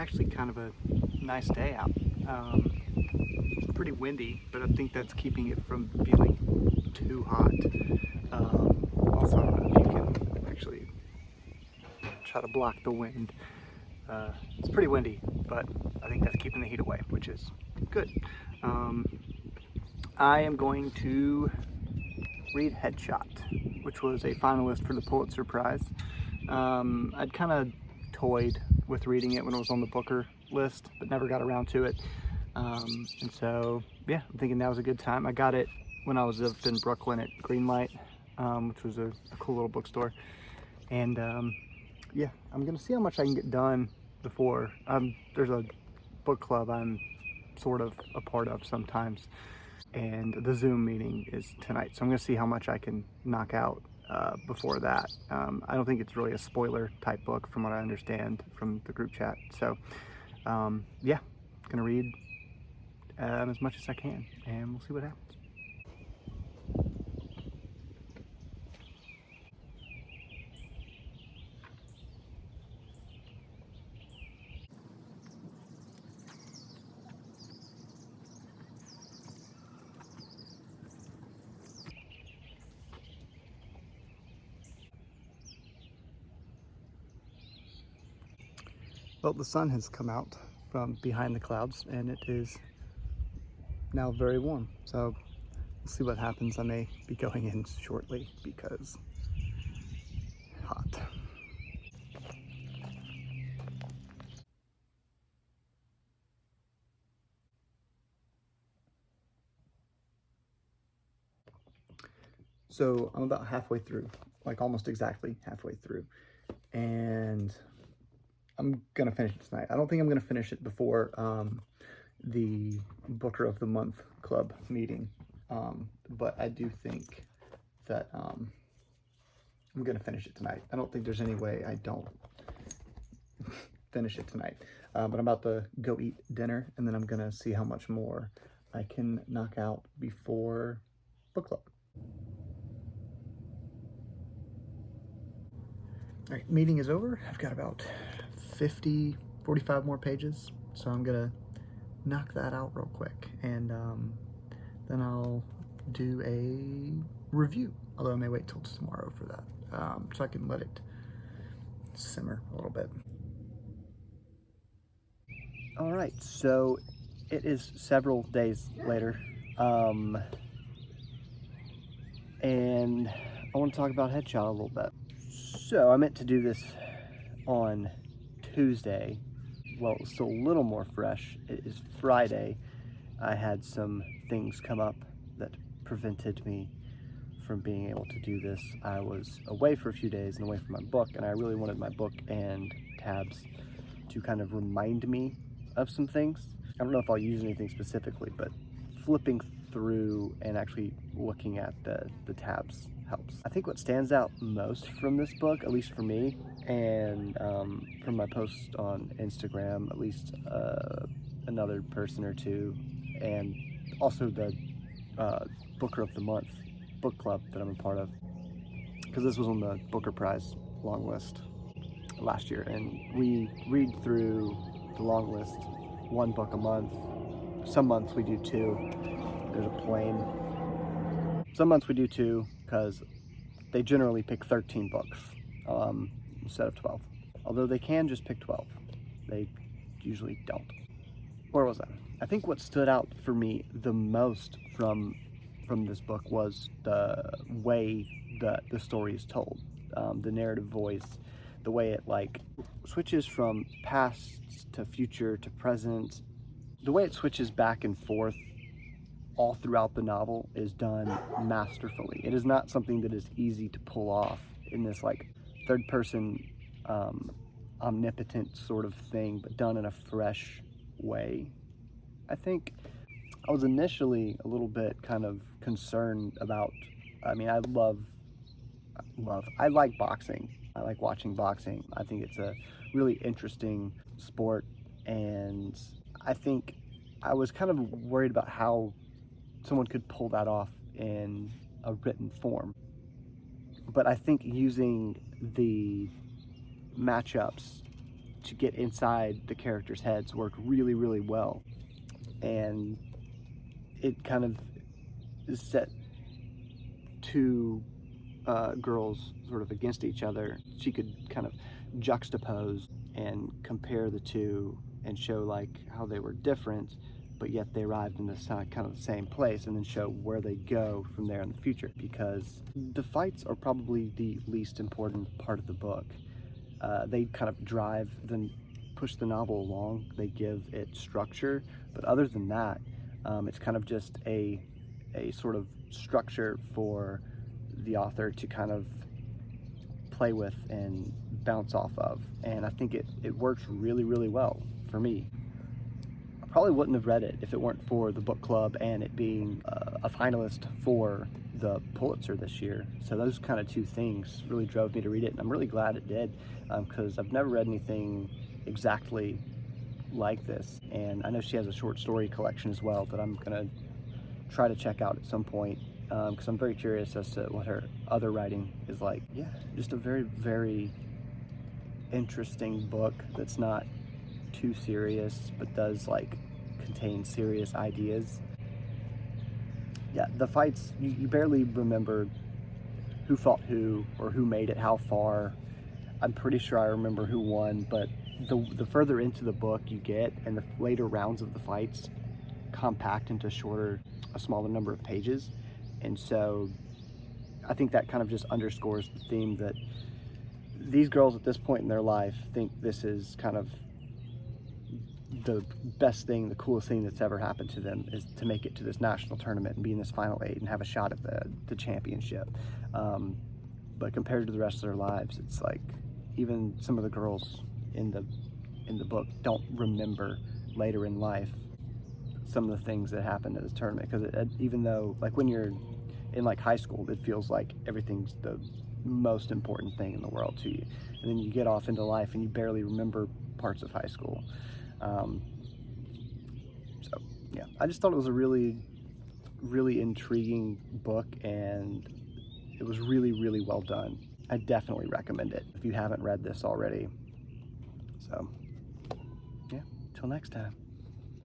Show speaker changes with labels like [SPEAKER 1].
[SPEAKER 1] actually kind of a nice day out. It's pretty windy, but I think that's keeping it from feeling too hot. Also, I don't know if you can actually try to block the wind. It's pretty windy, but I think that's keeping the heat away, which is good. I am going to read Headshot, which was a finalist for the Pulitzer Prize. I'd kind of toyed with reading it when it was on the Booker list, but never got around to it. And so, yeah, I'm thinking that was a good time. I got it when I was up in Brooklyn at Greenlight, which was a cool little bookstore. And yeah, I'm gonna see how much I can get done before. There's a book club I'm sort of a part of sometimes, and the Zoom meeting is tonight. So I'm gonna see how much I can knock out before that. I don't think it's really a spoiler type book from what I understand from the group chat. So yeah, gonna read as much as I can, and we'll see what happens. Well, the sun has come out from behind the clouds and it is now very warm. So we'll see what happens. I may be going in shortly because hot. So I'm about halfway through, like almost exactly halfway through. And I'm gonna finish it tonight. I don't think I'm gonna finish it before the Booker of the Month Club meeting, but I do think that I'm gonna finish it tonight. I don't think there's any way I don't finish it tonight, but I'm about to go eat dinner, and then I'm gonna see how much more I can knock out before book club. All right, meeting is over. I've got about 45 more pages, so I'm gonna knock that out real quick, and then I'll do a review, although I may wait till tomorrow for that, so I can let it simmer a little bit. All right, so it is several days later, and I want to talk about Headshot a little bit. So I meant to do this on Tuesday. Well, it's still a little more fresh. It is Friday. I had some things come up that prevented me from being able to do this. I was away for a few days and away from my book, and I really wanted my book and tabs to kind of remind me of some things. I don't know if I'll use anything specifically, but flipping through and actually looking at the tabs helps. I think what stands out most from this book, at least for me, and from my post on Instagram, at least another person or two, and also the Booker of the Month book club that I'm a part of, because this was on the Booker Prize long list last year, and we read through the long list, one book a month. Some months we do two. There's a plane. Some months we do two because they generally pick 13 books instead of 12. Although they can just pick 12. They usually don't. Where was I? I think what stood out for me the most from this book was the way that the story is told. The narrative voice, the way it like switches from past to future to present. The way it switches back and forth all throughout the novel is done masterfully. It is not something that is easy to pull off in this like third person omnipotent sort of thing, but done in a fresh way. I think I was initially a little bit kind of concerned about, I mean, I like boxing. I like watching boxing. I think it's a really interesting sport, and I think I was kind of worried about how someone could pull that off in a written form. But I think using the matchups to get inside the characters' heads worked really, really well. And it kind of set two girls sort of against each other. She could kind of juxtapose and compare the two and show like how they were different, but yet they arrived in this kind of the same place, and then show where they go from there in the future, because the fights are probably the least important part of the book. They kind of push the novel along. They give it structure, but other than that, it's kind of just a sort of structure for the author to kind of play with and bounce off of, and I think it works really, really well for me. I probably wouldn't have read it if it weren't for the book club and it being a finalist for the Pulitzer this year. So those kind of two things really drove me to read it, and I'm really glad it did, because I've never read anything exactly like this. And I know she has a short story collection as well that I'm gonna try to check out at some point, because I'm very curious as to what her other writing is like. Yeah, just a very, very interesting book that's not too serious, but does like contain serious ideas. Yeah, the fights, you barely remember who fought who or who made it how far. I'm pretty sure I remember who won, but the further into the book you get, and the later rounds of the fights compact into a smaller number of pages. And so I think that kind of just underscores the theme that these girls at this point in their life think this is kind of the best thing, the coolest thing that's ever happened to them, is to make it to this national tournament and be in this final 8 and have a shot at the championship. But compared to the rest of their lives, it's like even some of the girls in the book don't remember later in life some of the things that happened at this tournament, because even though like when you're in like high school, it feels like everything's the most important thing in the world to you, and then you get off into life and you barely remember parts of high school. So yeah, I just thought it was a really, really intriguing book, and it was really, really well done. I definitely recommend it if you haven't read this already. So yeah, till next time.